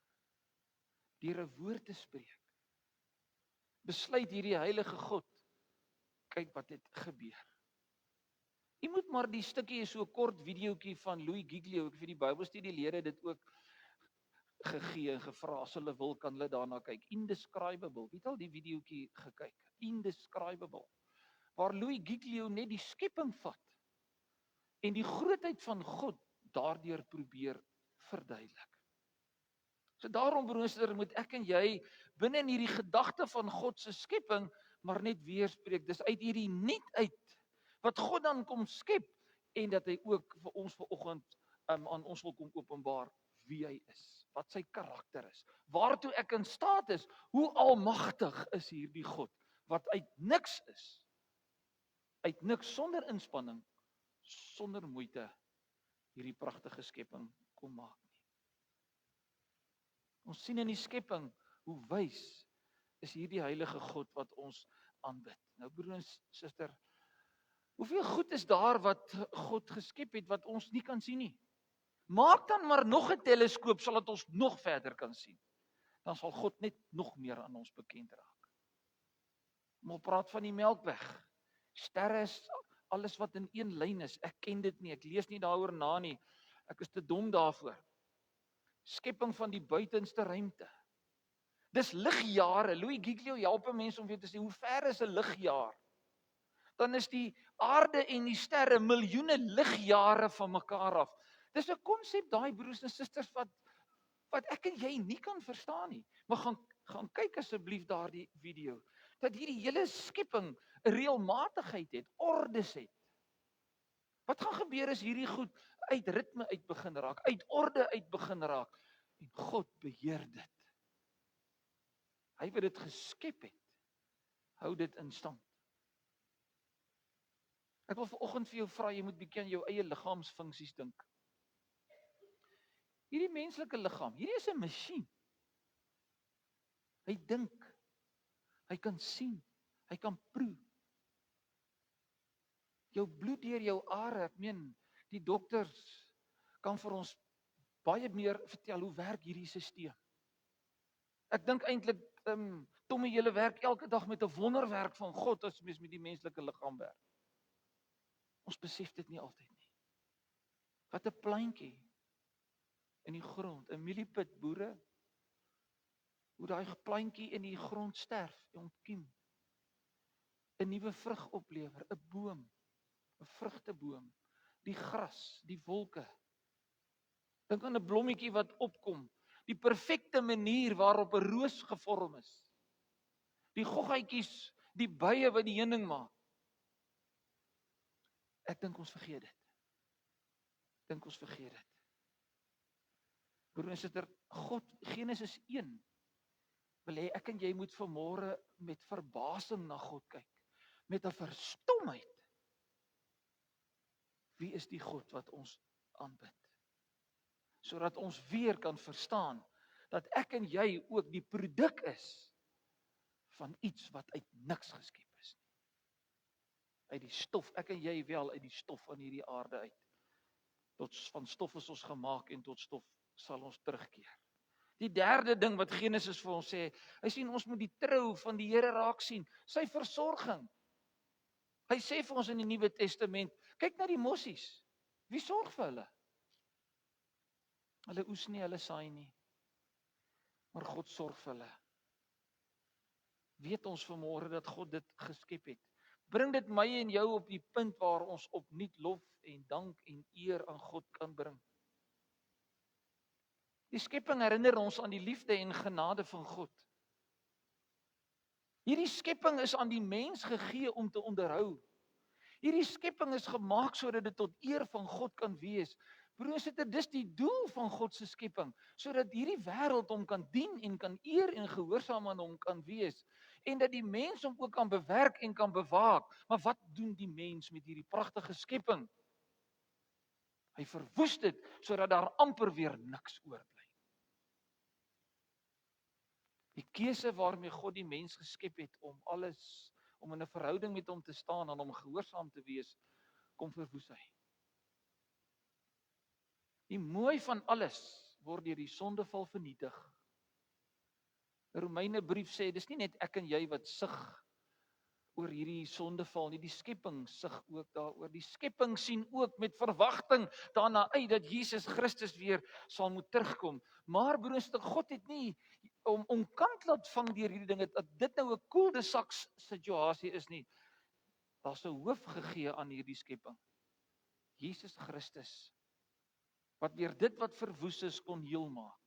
deur 'n woord te spreek. Besluit hierdie heilige God, kyk wat het gebeur. Jy moet maar die stukkie so 'n kort videoetjie van Louis Giglio, ek vir die Bybelstudielede dit ook gegee en gevra as hulle wil kan hulle daarna kyk. Indescribable. Wie het al die videoetjie gekyk? Indescribable. Waar Louis Giglio net die skepping vat en die grootheid van God daardeur probeer verduidelik. So daarom broers, moet ek en jy binne in hierdie gedagte van God se skepping maar net weerspreek. Dis uit hierdie niet uit wat God dan kom skep en dat hy ook vir ons vanoggend aan ons wil kom openbaar wie hy is, wat sy karakter is, waartoe ek in staat is, hoe almagtig is hierdie God wat uit niks is. Uit niks, sonder inspanning, sonder moeite hierdie pragtige skepping kom maak nie. Ons sien in die skepping hoe wys is hierdie heilige God wat ons aanbid. Nou broer en suster, hoeveel goed is daar wat God geskep het wat ons nie kan sien nie? Maak dan maar nog 'n teleskoop sodat ons nog verder kan sien. Dan sal God net nog meer aan ons bekend raak. Maar praat van die Melkweg. Sterre is alles wat in een lyn is. Ek ken dit nie, ek lees nie daaroor na nie. Ek is te dom daarvoor. Skepping van die buitenste ruimte. Dis ligjare. Louis Giglio help mense om weer te sê, hoe ver is 'n ligjaar? Dan is die aarde en die sterre miljoene ligjare van mekaar af. Dis 'n konsep daai broers en susters wat ek en jy nie kan verstaan nie. Maar gaan kyk asseblief daardie video. Dat hierdie hele skepping 'n reëlmatigheid het, ordes het. Wat gaan gebeur as hierdie goed uit ritme uit begin raak, uit orde uit begin raak en God beheer dit. Hy wat dit geskep het, hou dit in stand. Ek wil vanoggend vir jou vra, jy moet bietjie aan jou eie liggaamsfunksies dink. Hierdie menslike liggaam, hierdie is 'n masjien. Hy dink, hy kan sien, hy kan proe. Jou bloed deur jou are, ek meen, die dokters kan vir ons baie meer vertel hoe werk hierdie stelsel. Ek dink eintlik Tommy julle werk elke dag met 'n wonderwerk van God as mens met die menslike liggaam werk. Ons besef dit nie altyd nie. Wat 'n plantjie in die grond, 'n mieliepit boere, hoe daai plantjie in die grond sterf en ontkiem. 'n Nuwe vrug oplewer, 'n boom, 'n vrugteboom, die gras, die wolke. Dink aan 'n blommetjie wat opkom, die perfekte manier waarop 'n roos gevorm is. Die goggetjies, die bye wat die heuning maak. Ek dink ons vergeet dit. Broer en suster, God, Genesis 1, wil hê ek en jy moet vanmôre met verbasing na God kyk, met 'n verstomheid. Wie is die God wat ons aanbid? Sodat ons weer kan verstaan dat ek en jy ook die produk is van iets wat uit niks geskep is. Uit die stof, ek en jy wel uit die stof van hierdie aarde uit. Van stof is ons gemaak en tot stof sal ons terugkeer. Die derde ding wat Genesis vir ons sê, hy sien ons moet die trou van die Here raak sien, sy versorging. Hy sê vir ons in die Nuwe Testament, kyk na die mossies. Wie sorg vir hulle? Hulle oes nie, hulle saai nie. Maar God sorg vir hulle. Weet ons vanmôre dat God dit geskep het. Bring dit my en jou op die punt waar ons opnuut lof en dank en eer aan God kan bring. Die skepping herinner ons aan die liefde en genade van God. Hierdie skepping is aan die mens gegee om te onderhou. Hierdie skepping is gemaak sodat dit tot eer van God kan wees. Broers, dis die doel van God se skepping, sodat hierdie wêreld hom kan dien en kan eer en gehoorsaam aan hom kan wees. en dat die mens hom ook kan bewerk en kan bewaak. Maar wat doen die mens met hierdie pragtige skepping? Hy verwoes dit sodat daar amper weer niks oorbly. Die keuse waarmee God die mens geskep het om in 'n verhouding met hom te staan en hom gehoorsaam te wees, kom verwoes hy. Die mooi van alles word deur die sondeval vernietig. Die Romeine brief sê, dis nie net ek en jy wat sug oor hierdie sondeval nie, die skepping sug ook daaroor. Die skepping sien ook met verwagting daarna uit dat Jesus Christus weer sal moet terugkom. Maar broers, God het nie om kant laat vang deur hierdie dinge, dat dit nou 'n cul-de-sac situasie is nie. Daar's 'n hoof gegee aan hierdie skepping. Jesus Christus, wat weer dit wat verwoes is kon heel maak.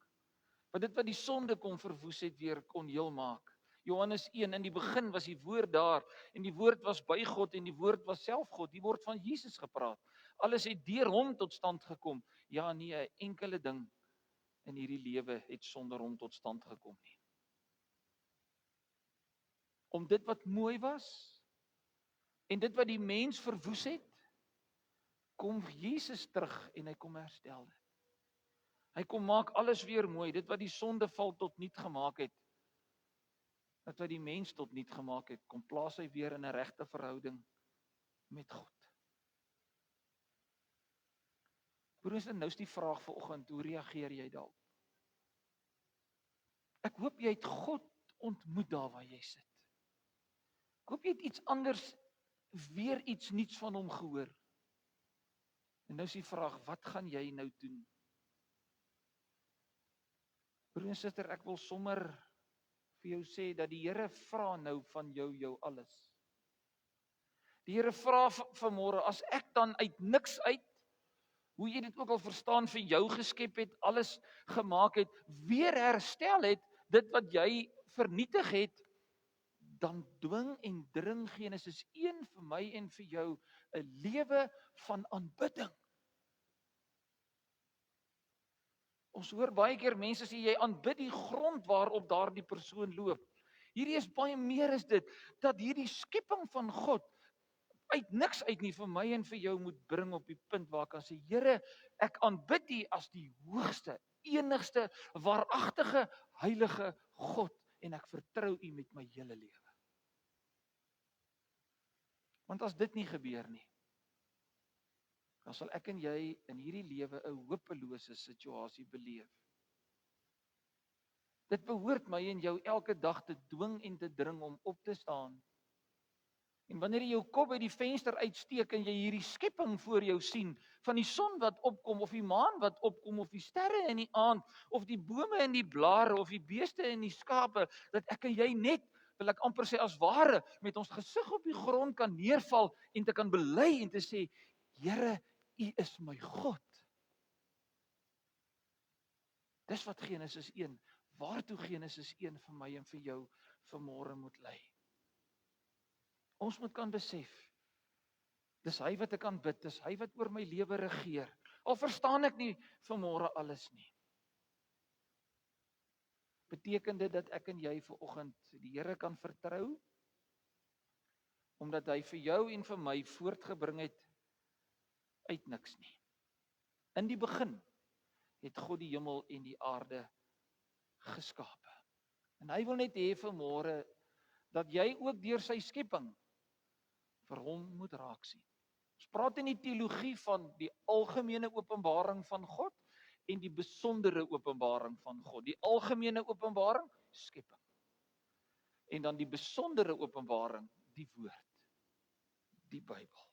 Wat dit wat die sonde kon verwoes het weer kon heel maak. Johannes 1, in die begin was die woord daar, en die woord was by God, en die woord was self God. Die word van Jesus gepraat. Alles het deur hom tot stand gekom. Ja, nie 'n enkele ding in hierdie lewe het sonder hom tot stand gekom nie. Om dit wat mooi was, en dit wat die mens verwoes het, kom Jesus terug en hy kom herstel dit. Hy kom maak alles weer mooi, dit wat die sondeval tot niet gemaak het, dit wat die mens tot niet gemaak het, kom plaas hy weer in 'n regte verhouding met God. Broers, en nou is die vraag vanoggend, hoe reageer jy daarop? Ek hoop jy het God ontmoet daar waar jy sit. Ek hoop jy het iets anders, weer iets nuuts van hom gehoor. En nou is die vraag, wat gaan jy nou doen? Broer en suster, ek wil sommer vir jou sê dat die Here vra nou van jou alles. Die Here vra vanmôre, as ek dan uit niks uit, hoe jy dit ook al verstaan, vir jou geskep het, alles gemaak het, weer herstel het, dit wat jy vernietig het, dan dwing en dring Genesis 1 vir my en vir jou 'n lewe van aanbidding. Ons hoor baie keer mense sê jy aanbid die grond waarop daardie persoon loop. Hierdie is baie meer as dit, dat hierdie skepping van God uit niks uit nie vir my en vir jou moet bring op die punt waar ek kan sê, Here, ek aanbid U as die hoogste, enigste, waaragtige, heilige God en ek vertrou U met my hele lewe. Want as dit nie gebeur nie, dan sal ek en jy in hierdie lewe 'n hopelose situasie beleef. Dit behoort my en jou elke dag te dwing en te dring om op te staan. En wanneer jy jou kop uit die venster uitsteek en jy hierdie skepping voor jou sien, van die son wat opkom, of die maan wat opkom, of die sterre in die aand, of die bome en die blare, of die beeste en die skape, dat ek en jy net, wil ek amper sê as ware, met ons gesig op die grond kan neerval en te kan bely en te sê, Here, U is my God. Dis wat Genesis 1, waartoe Genesis 1 vir my en vir jou vanmôre moet lei. Ons moet kan besef, dis hy wat ek aanbid, dis hy wat oor my lewe regeer. Al verstaan ek nie vanmôre alles nie. Beteken dit dat ek en jy vanoggend die Here kan vertrou? Omdat hy vir jou en vir my voortgebring het uit niks nie. In die begin het God die hemel en die aarde geskape. En hy wil net hê vanmôre dat jy ook deur sy skepping vir hom moet raak sien. Ons praat in die teologie van die algemene openbaring van God en die besondere openbaring van God. Die algemene openbaring, skepping. En dan die besondere openbaring, die woord, die Bybel,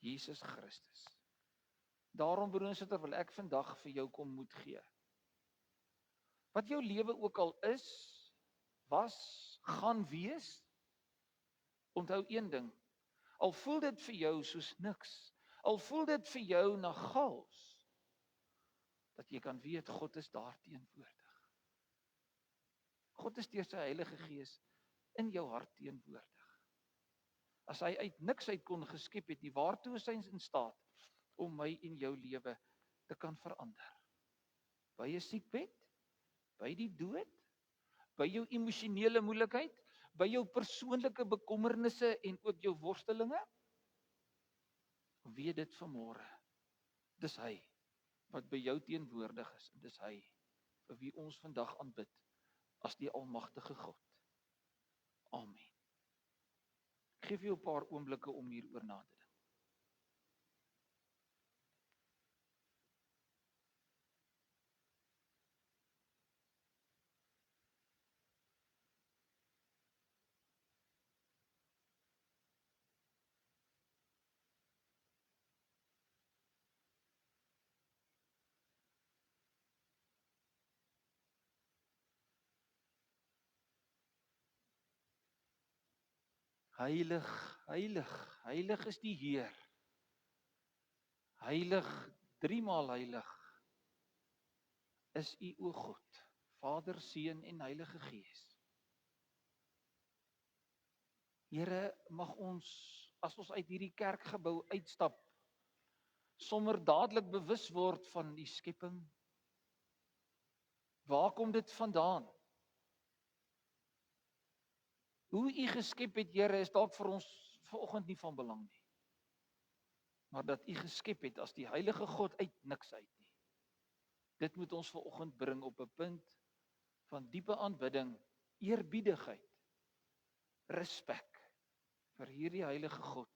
Jesus Christus. Daarom, broer en suster, wil ek vandag vir jou kom moed gee. Wat jou lewe ook al is, was, gaan wees, onthou een ding, al voel dit vir jou soos niks, al voel dit vir jou na chaos, dat jy kan weet, God is daar teenwoordig. God is deur sy Heilige Gees in jou hart teenwoordig. As hy uit niks uit kon geskep het, waartoe is hy in staat om my en jou lewe te kan verander? By 'n siekbed, by die dood, by jou emosionele moeilikheid, by jou persoonlike bekommernisse en ook jou worstelinge? Weet dit vanmôre. Dis hy wat by jou teenwoordig is. En dis hy vir wie ons vandag aanbid as die almagtige God. Amen. Ek gee vir jou 'n paar oomblikke om hieroor na te dink. Heilig, heilig, heilig is die Heer. Heilig, driemaal heilig is U, o God, Vader, Seun en Heilige Gees. Here, mag ons, as ons uit hierdie kerkgebou uitstap, sommer dadelik bewus word van die skepping. Waar kom dit vandaan? Hoe U geskep het, Here, is dalk vir ons vanoggend nie van belang nie. Maar dat U geskep het as die heilige God uit niks uit nie. Dit moet ons vanoggend bring op 'n punt van diepe aanbidding, eerbiedigheid, respek vir hierdie heilige God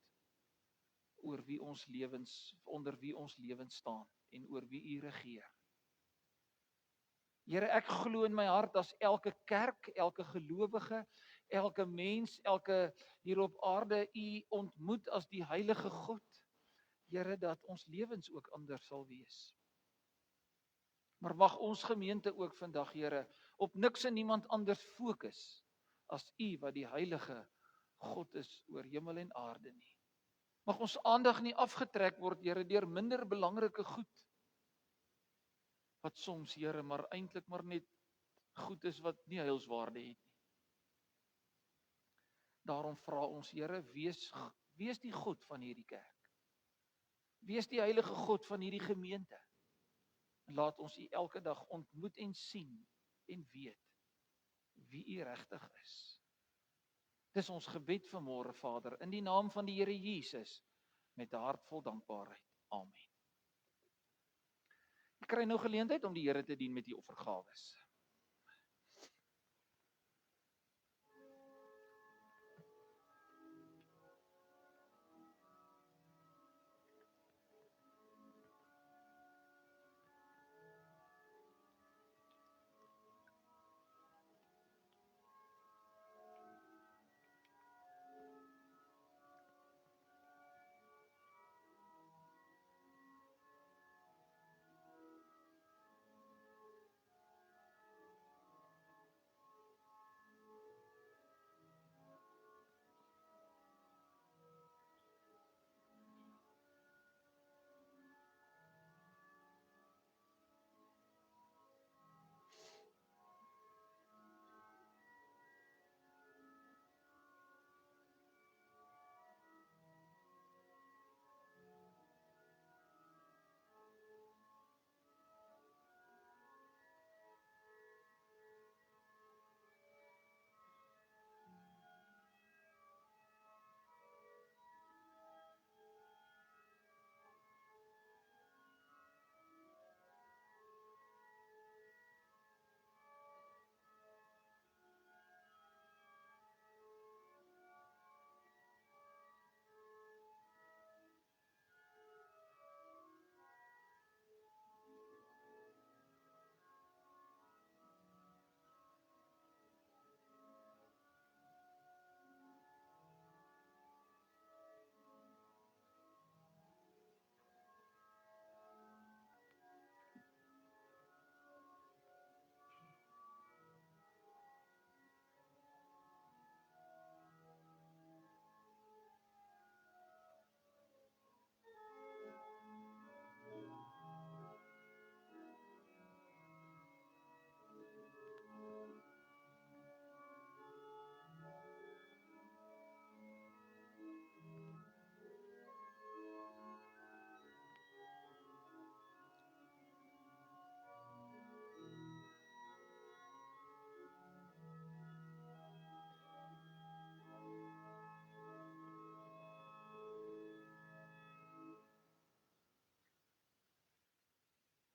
oor wie ons lewens, onder wie ons lewens staan en oor wie U regeer. Here, ek glo in my hart as elke kerk, elke gelowige, elke mens, elke hier op aarde U ontmoet as die heilige God, Here, dat ons lewens ook anders sal wees. Maar mag ons gemeente ook vandag, Here, op niks en niemand anders fokus as U wat die heilige God is oor hemel en aarde nie. Mag ons aandag nie afgetrek word, Here, deur minder belangrike goed, wat soms, Here, maar eintlik maar net goed is wat nie heilswaarde het nie. Daarom vra ons, Here, wees die God van hierdie kerk. Wees die heilige God van hierdie gemeente. En laat ons U elke dag ontmoet en sien en weet wie U regtig is. Dis ons gebed vanmôre, Vader, in die naam van die Here Jesus, met 'n hart vol dankbaarheid. Amen. Ek kry nou geleentheid om die Here te dien met die offergawes.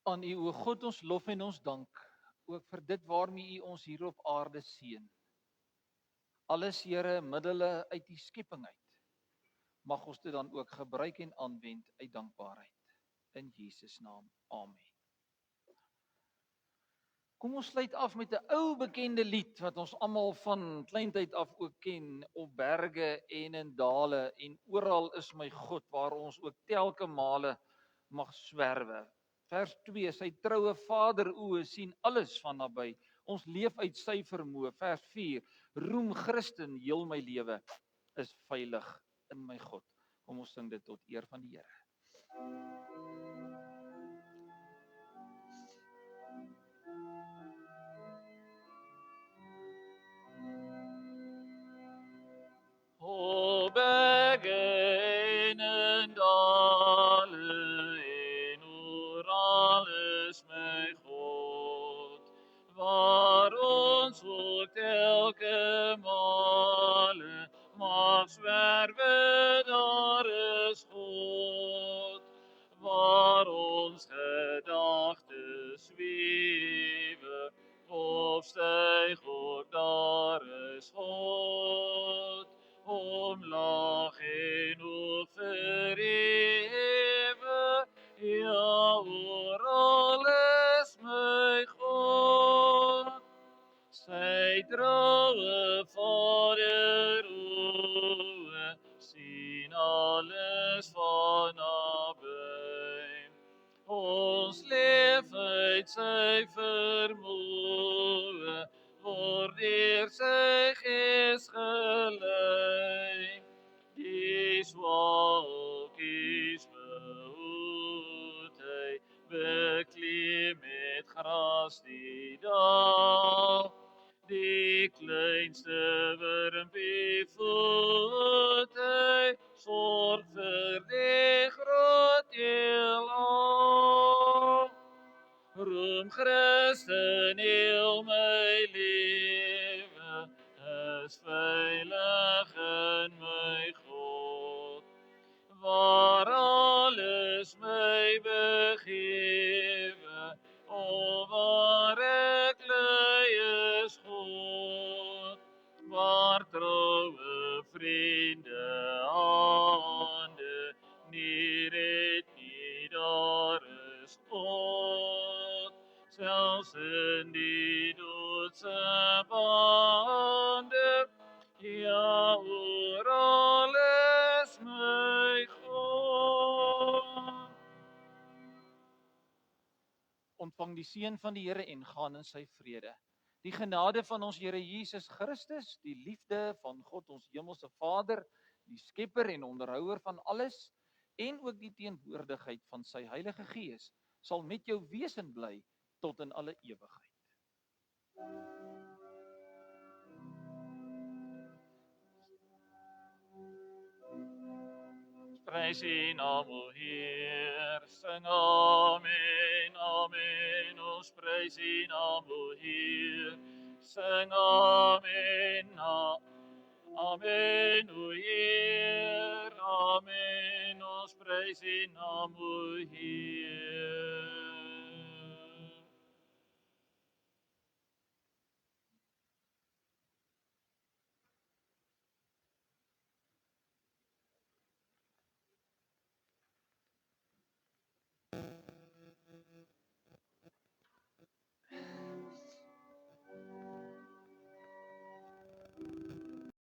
Aan U, o God, ons lof en ons dank, ook vir dit waarmee U ons hier op aarde seën. Alles, Here, middele uit die skepping uit. Mag ons dit dan ook gebruik en aanwend uit dankbaarheid. In Jesus naam, amen. Kom ons sluit af met 'n ou bekende lied wat ons almal van kleintyd af ook ken, op berge en in dale en oral is my God, waar ons ook telke male mag swerwe. Vers 2, sy troue Vader oë sien alles van naby. Ons leef uit sy vermoë. Vers 4, roem Christen, heel my lewe is veilig in my God. Kom ons sing dit tot eer van die Here. O berge en dale en oral is my God, waar ons ook telke male mag swerwe, daar is God, waar ons gedagtes zwewe, of styg op, daar is God. Omlaag en verhewe, ja, oral is my God. Sy troue Vader oë sien alles van naby. Ons leef uit sy vermoë, word deur sy gees gelei. Die swaakies behoed hy, bekleed met gras die dal. Die kleinste wurmpie voed hy, sorg vir die groot heelal. Roem Christen, heel my lewe is veilig in my God, waar alles my begewe, o waar ek lei is God, waar troue vriende hande nie red nie, daar is God, selfs in die doodse bande, ja, oral is my God. Ontvang die seën van die Here en gaan in sy vrede. Die genade van ons Here Jesus Christus, die liefde van God ons hemelse Vader, die skepper en onderhouer van alles, en ook die teenwoordigheid van sy Heilige Gees, sal met jou wees en bly tot in alle ewigheid. Prys U naam, o Heer, sing amen, amen, ons prys U naam, o Heer, sing amen, amen, o Heer, amen, ons prys U naam, o Heer.